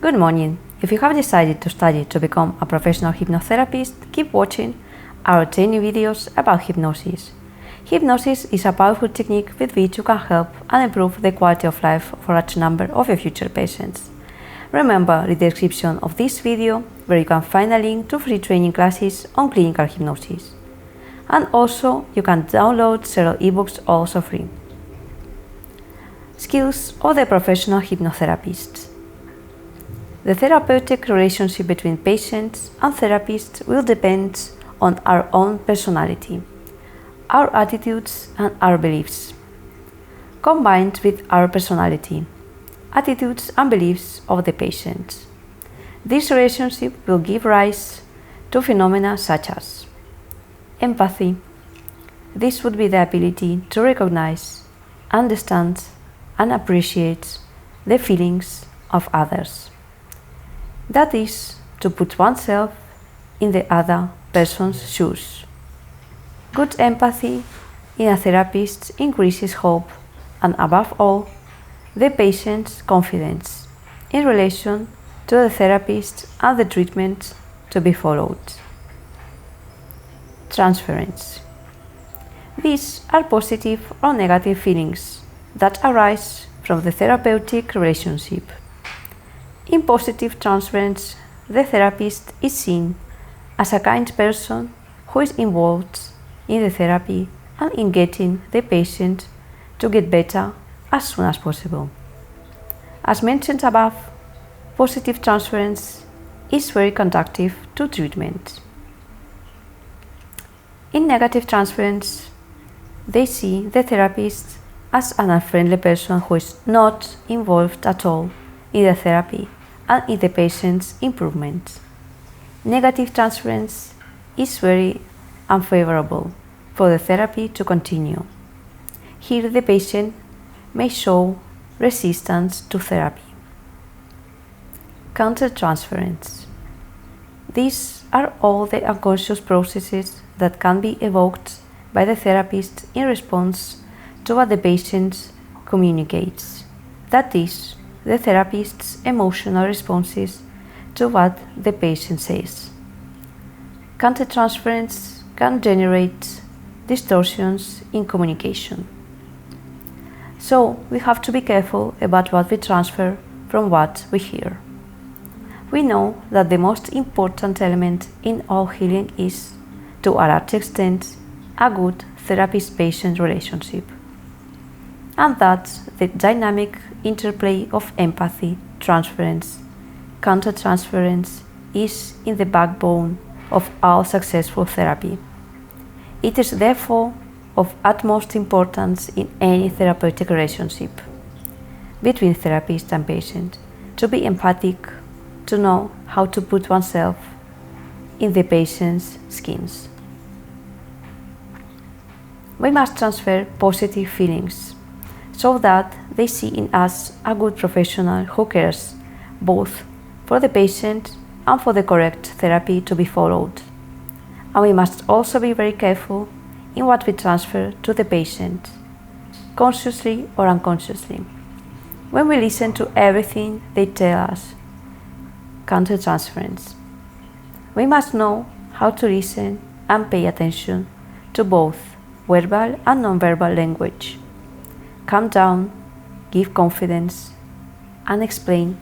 Good morning. If you have decided to study to become a professional hypnotherapist, keep watching our 10 new videos about hypnosis. Hypnosis is a powerful technique with which you can help and improve the quality of life for a large number of your future patients. Remember the description of this video where you can find a link to free training classes on clinical hypnosis. And also you can download several ebooks also free. Skills of the professional hypnotherapist. The therapeutic relationship between patients and therapists will depend on our own personality, our attitudes and our beliefs, combined with our personality, attitudes and beliefs of the patient. This relationship will give rise to phenomena such as empathy. This would be the ability to recognize, understand and appreciate the feelings of others. That is, to put oneself in the other person's shoes. Good empathy in a therapist increases hope and, above all, the patient's confidence in relation to the therapist and the treatment to be followed. Transference. These are positive or negative feelings that arise from the therapeutic relationship. In positive transference, the therapist is seen as a kind person who is involved in the therapy and in getting the patient to get better as soon as possible. As mentioned above, positive transference is very conducive to treatment. In negative transference, they see the therapist as an unfriendly person who is not involved at all in the therapy and in the patient's improvement. Negative transference is very unfavorable for the therapy to continue. Here the patient may show resistance to therapy. Countertransference. These are all the unconscious processes that can be evoked by the therapist in response to what the patient communicates. That is, the therapist's emotional responses to what the patient says. Countertransference can generate distortions in communication. So we have to be careful about what we transfer from what we hear. We know that the most important element in all healing is, to a large extent, a good therapist-patient relationship. And that the dynamic interplay of empathy, transference, countertransference is in the backbone of all successful therapy. It is therefore of utmost importance in any therapeutic relationship between therapist and patient to be empathic, to know how to put oneself in the patient's skins. We must transfer positive feelings so that they see in us a good professional who cares both for the patient and for the correct therapy to be followed. And we must also be very careful in what we transfer to the patient, consciously or unconsciously. When we listen to everything they tell us, countertransference. We must know how to listen and pay attention to both verbal and non-verbal language. Calm down, give confidence, and explain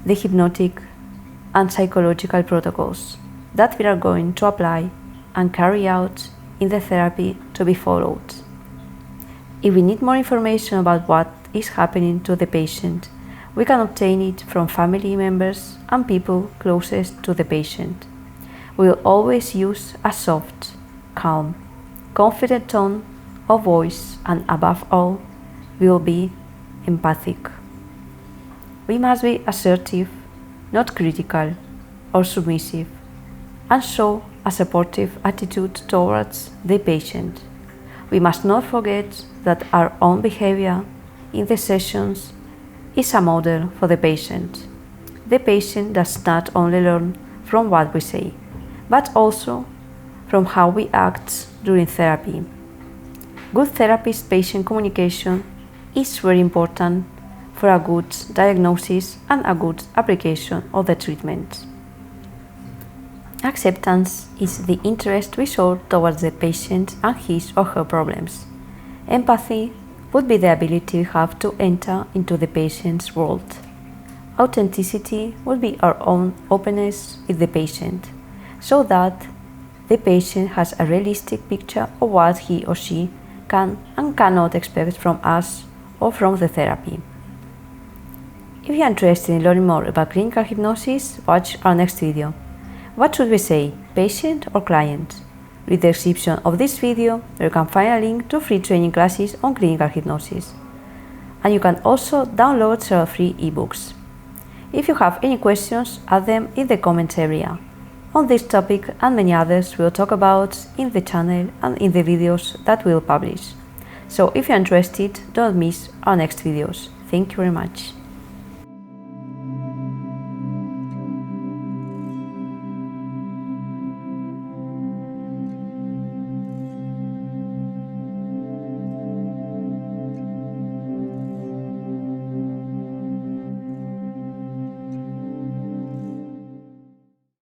the hypnotic and psychological protocols that we are going to apply and carry out in the therapy to be followed. If we need more information about what is happening to the patient, we can obtain it from family members and people closest to the patient. We will always use a soft, calm, confident tone of voice, and above all, we will be empathic. We must be assertive, not critical or submissive, and show a supportive attitude towards the patient. We must not forget that our own behavior in the sessions is a model for the patient. The patient does not only learn from what we say, but also from how we act during therapy. Good therapist-patient communication is very important for a good diagnosis and a good application of the treatment. Acceptance is the interest we show towards the patient and his or her problems. Empathy would be the ability we have to enter into the patient's world. Authenticity would be our own openness with the patient, so that the patient has a realistic picture of what he or she can and cannot expect from us or from the therapy. If you are interested in learning more about clinical hypnosis, watch our next video. What should we say, patient or client? Read the description of this video where you can find a link to free training classes on clinical hypnosis. And you can also download several free ebooks. If you have any questions, add them in the comments area. On this topic and many others we will talk about in the channel and in the videos that we will publish. So if you're interested, don't miss our next videos. Thank you very much.